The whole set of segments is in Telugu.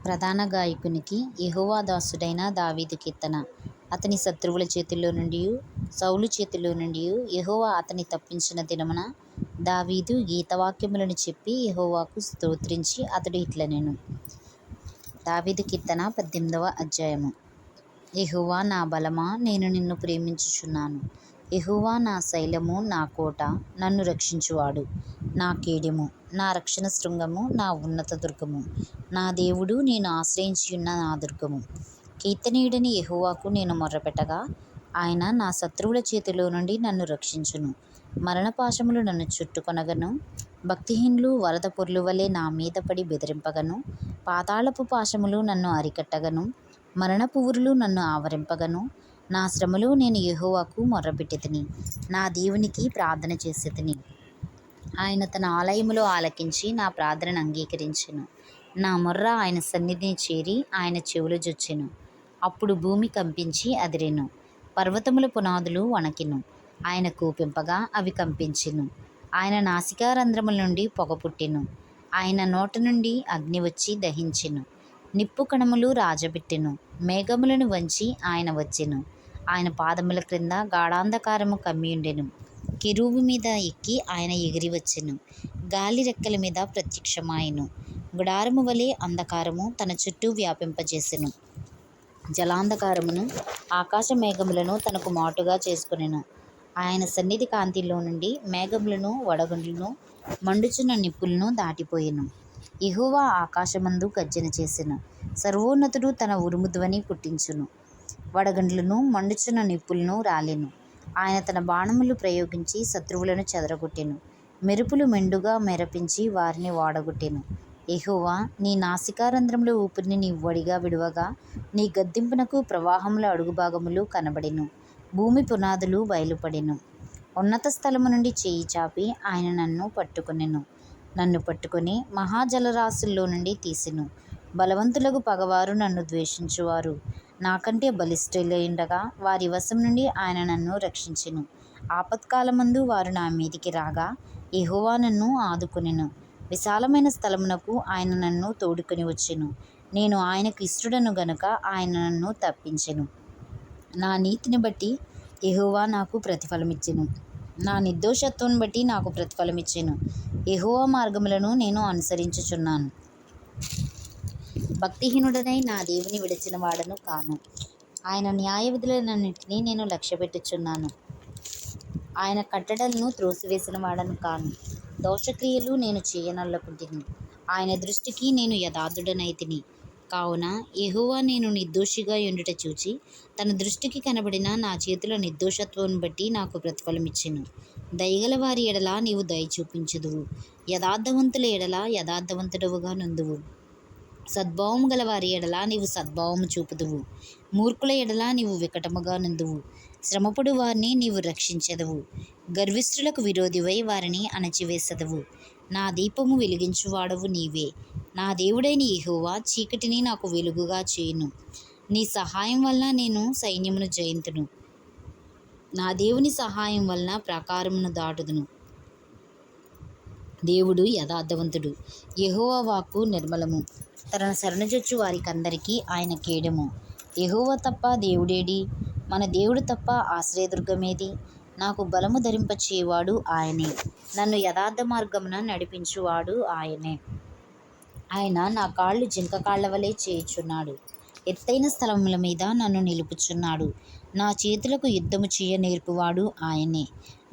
ప్రధాన గాయకునికి యెహోవా దాసుడైన దావీదు కీర్తన. అతని శత్రువుల చేతిలో నుండి సౌలు చేతిలో నుండి యెహోవా అతని తప్పించిన దినమున దావీదు గీతవాక్యములను చెప్పి యెహోవాకు స్తోత్రించి అతడు ఇట్లనెను. దావీదు కీర్తన 18వ అధ్యాయము. యెహోవా నా బలమా, నేను నిన్ను ప్రేమించుచున్నాను. యెహోవా నా శైలము, నా కోట, నన్ను రక్షించువాడు, నా కేడెము, నా రక్షణ శృంగము, నా ఉన్నత దుర్గము, నా దేవుడు, నేను ఆశ్రయించియున్న నా దుర్గము. కీర్తనీయుడని యెహోవాకు నేను మొర్రపెట్టగా ఆయన నా శత్రువుల చేతిలో నుండి నన్ను రక్షించును. మరణపాశములు నన్ను చుట్టుకొనగను, భక్తిహీనులు వరద పొర్లు వలె నా మీద పడి బెదిరింపగను, పాతాళపు పాశములు నన్ను అరికట్టగను, మరణపు ఊరులు నన్ను ఆవరింపగను. నా శ్రమలో నేను యెహోవాకు మొర్రపెట్టితిని, నా దేవునికి ప్రార్థన చేసితిని. ఆయన తన ఆలయములో ఆలకించి నా ప్రార్థనను అంగీకరించెను. నా మొర్ర ఆయన సన్నిధిని చేరి ఆయన చెవులు జొచ్చెను. అప్పుడు భూమి కంపించి అదిరెను, పర్వతముల పునాదులు వణకెను. ఆయన కోపింపగా అవి కంపించెను. ఆయన నాసికారంధ్రముల నుండి పొగ పుట్టెను. ఆయన నోట నుండి అగ్ని వచ్చి దహించెను. నిప్పు కణములు రాజబెట్టెను. మేఘములను వంచి ఆయన వచ్చెను. ఆయన పాదముల క్రింద గాఢాంధకారము కమ్మియుండెను. కెరూబు మీద ఎక్కి ఆయన ఎగిరి వచ్చెను. గాలి రెక్కల మీద ప్రత్యక్షమాయెను. గుడారము వలె అంధకారము తన చుట్టూ వ్యాపింపజేసెను. జలాంధకారమును ఆకాశ మేఘములను తనకు మాటుగా చేసుకొనెను. ఆయన సన్నిధి కాంతిలో నుండి మేఘములను వడగండ్లను మండుచున్న నిప్పులను దాటిపోయెను. యెహోవా ఆకాశమందు గర్జన చేసెను. సర్వోన్నతుడు తన ఉరుము ధ్వని పుట్టించును. వడగండ్లను మండుచున్న నిప్పులను రాలెను. ఆయన తన బాణములు ప్రయోగించి శత్రువులను చెదరగొట్టెను. మెరుపులు మెండుగా మెరపించి వారిని వాడగొట్టెను. యెహోవా నీ నాసికారంధ్రముల ఊపిరిని నీ వడిగా విడువగా నీ గద్దింపునకు ప్రవాహముల అడుగుభాగములు కనబడెను. భూమి పునాదులు బయలుపడెను. ఉన్నత స్థలము నుండి చేయి చాపి ఆయన నన్ను పట్టుకొనెను. నన్ను పట్టుకొని మహాజలరాశుల్లో నుండి తీసెను. బలవంతులకు పగవారు, నన్ను ద్వేషించువారు నాకంటే బలిష్ఠులయుండగా వారి వశం నుండి ఆయన నన్ను రక్షించెను. ఆపత్కాలమందు వారు నా మీదికి రాగా యెహోవా నన్ను ఆదుకొనెను. విశాలమైన స్థలమునకు ఆయన నన్ను తోడుకొని వచ్చెను. నేను ఆయనకు ఇష్టుడను గనుక ఆయన నన్ను తప్పించెను. నా నీతిని బట్టి యెహోవా నాకు ప్రతిఫలమిచ్చెను. నా నిర్దోషత్వం బట్టి నాకు ప్రతిఫలమిచ్చెను. యెహోవా మార్గములను నేను అనుసరించుచున్నాను. భక్తిహీనుడనై నా దేవుని విడిచిన వాడను కాను. ఆయన న్యాయ విధులన్నిటినీ నేను లక్ష్యపెట్టుచున్నాను. ఆయన కట్టడలను త్రోసివేసిన వాడను కాను. దోషక్రియలు నేను చేయనొల్లకుంటిని. ఆయన దృష్టికి నేను యథార్థుడనైతిని. కావున యెహోవా నేను నిర్దోషిగా యుండుట చూచి తన దృష్టికి కనబడిన నా చేతుల నిర్దోషత్వం బట్టి నాకు ప్రతిఫలమిచ్చెను. దయగల వారి ఎడల నీవు దయ చూపించుదువు. యథార్థవంతుల ఎడల యథార్థవంతుడవుగా నుందువు. సద్భావము గల వారి ఎడల నీవు సద్భావము చూపుదువు. మూర్ఖుల ఎడల నీవు వికటముగా నుందువు. శ్రమపడు వారిని నీవు రక్షించెదవు. గర్విష్ఠులకు విరోధివై వారిని అణచివేసెదవు. నా దీపము వెలిగించువాడవు నీవే. నా దేవుడైన యెహోవా చీకటిని నాకు వెలుగుగా చేయును. నీ సహాయం వలన నేను సైన్యమును జయింతును. నా దేవుని సహాయం వలన ప్రాకారమును దాటుదును. దేవుడు యథార్థవంతుడు. యెహోవా వాక్కు నిర్మలము. తన శరణుజొచ్చు వారికందరికీ ఆయన కేడెము. యెహోవా తప్ప దేవుడేడి? మన దేవుడు తప్ప ఆశ్రయదుర్గమేది? నాకు బలము ధరింపచేవాడు ఆయనే. నన్ను యథార్థ మార్గమున నడిపించువాడు ఆయనే. ఆయన నా కాళ్ళు జింక కాళ్ల వలె చేయుచున్నాడు. ఎత్తైన స్థలముల మీద నన్ను నిలుపుచున్నాడు. నా చేతులకు యుద్ధము చేయ నేర్పువాడు ఆయనే.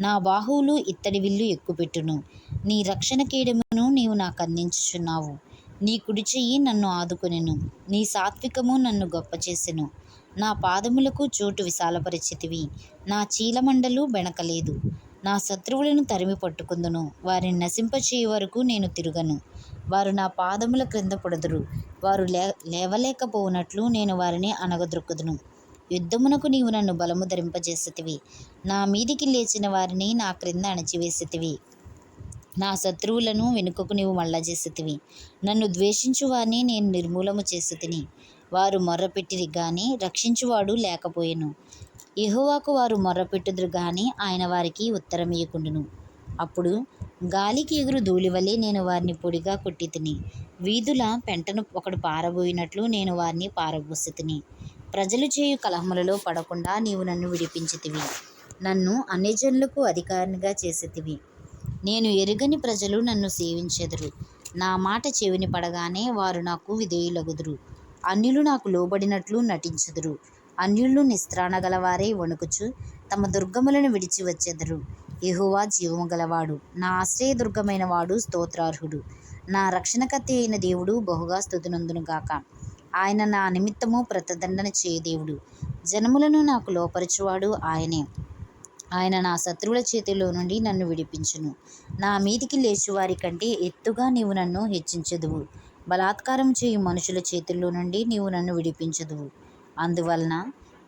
నా బాహువులు ఇత్తడి విల్లు ఎక్కుపెట్టును. నీ రక్షణ కేడెమును నీవు నాకు అందించుచున్నావు. నీ కుడి చెయ్యి నన్ను ఆదుకొనెను. నీ సాత్వికము నన్ను గొప్ప చేసెను. నా పాదములకు చోటు విశాలపరిచితివి. నా చీలమండలు బెణకలేదు. నా శత్రువులను తరిమి పట్టుకుందును. వారిని నశింపచేయ వరకు నేను తిరుగను. వారు నా పాదముల క్రింద పడుదురు. వారు లేవలేకపోవునట్లు నేను వారిని అణగద్రొక్కుదును. యుద్ధమునకు నీవు నన్ను బలము ధరింపజేసితివి. నా మీదికి లేచిన వారిని నా క్రింద అణచివేసితివి. నా శత్రువులను వెనుకకు నీవు మళ్ళజేసితివి. నన్ను ద్వేషించు వారిని నేను నిర్మూలము చేసితిని. వారు మొర్రపెట్టిరి గాని రక్షించువాడు లేకపోయెను. యెహోవాకు వారు మొర్రపెట్టుదురు గాని ఆయన వారికి ఉత్తరమియ్యకుండును. అప్పుడు గాలికి ఎగురు ధూళివలే నేను వారిని పొడిగా కొట్టి తిని. వీధుల పెంటను ఒకడు పారబోయినట్లు నేను వారిని పారబోసి తిని. ప్రజలు చేయు కలహములలో పడకుండా నీవు నన్ను విడిపించితివి. నన్ను అన్యజనులకు అధికారినిగా చేసితివి. నేను ఎరుగని ప్రజలు నన్ను సేవించెదరు. నా మాట చెవిని పడగానే వారు నాకు విధేయులగుదురు. అన్యులు నాకు లోబడినట్లు నటించుదురు. అన్యులు నిస్త్రాణగలవారై వణుకుచు తమ దుర్గములను విడిచి వచ్చెదరు. యెహోవా జీవము గలవాడు, నా ఆశ్రయదుర్గమైన వాడు స్తోత్రార్హుడు. నా రక్షణకర్త అయిన దేవుడు బహుగా స్తుతినందునుగాక. ఆయన నా నిమిత్తము ప్రతిదండన చేయు దేవుడు. జనములను నాకు లోపరచువాడు ఆయనే. ఆయన నా శత్రువుల చేతిలో నుండి నన్ను విడిపించును. నా మీదికి లేచువారి కంటే ఎత్తుగా నీవు నన్ను హెచ్చించెదవు. బలాత్కారం చేయు మనుషుల చేతుల్లో నుండి నీవు నన్ను విడిపించెదవు. అందువలన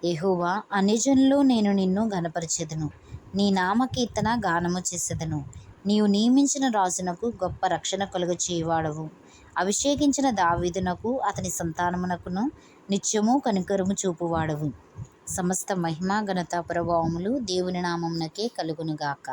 యెహోవా, అన్యజనుల్లో నేను నిన్ను ఘనపరచెదను. నీ నామకీర్తన గానము చేసెదను. నీవు నియమించిన రాజునకు గొప్ప రక్షణ కలుగచేయువాడవు. అభిషేకించిన దావీదునకు అతని సంతానమునకును నిత్యము కనికరము చూపువాడవు. సమస్త మహిమ ఘనత ప్రభావములు దేవుని నామమునకే కలుగునుగాక.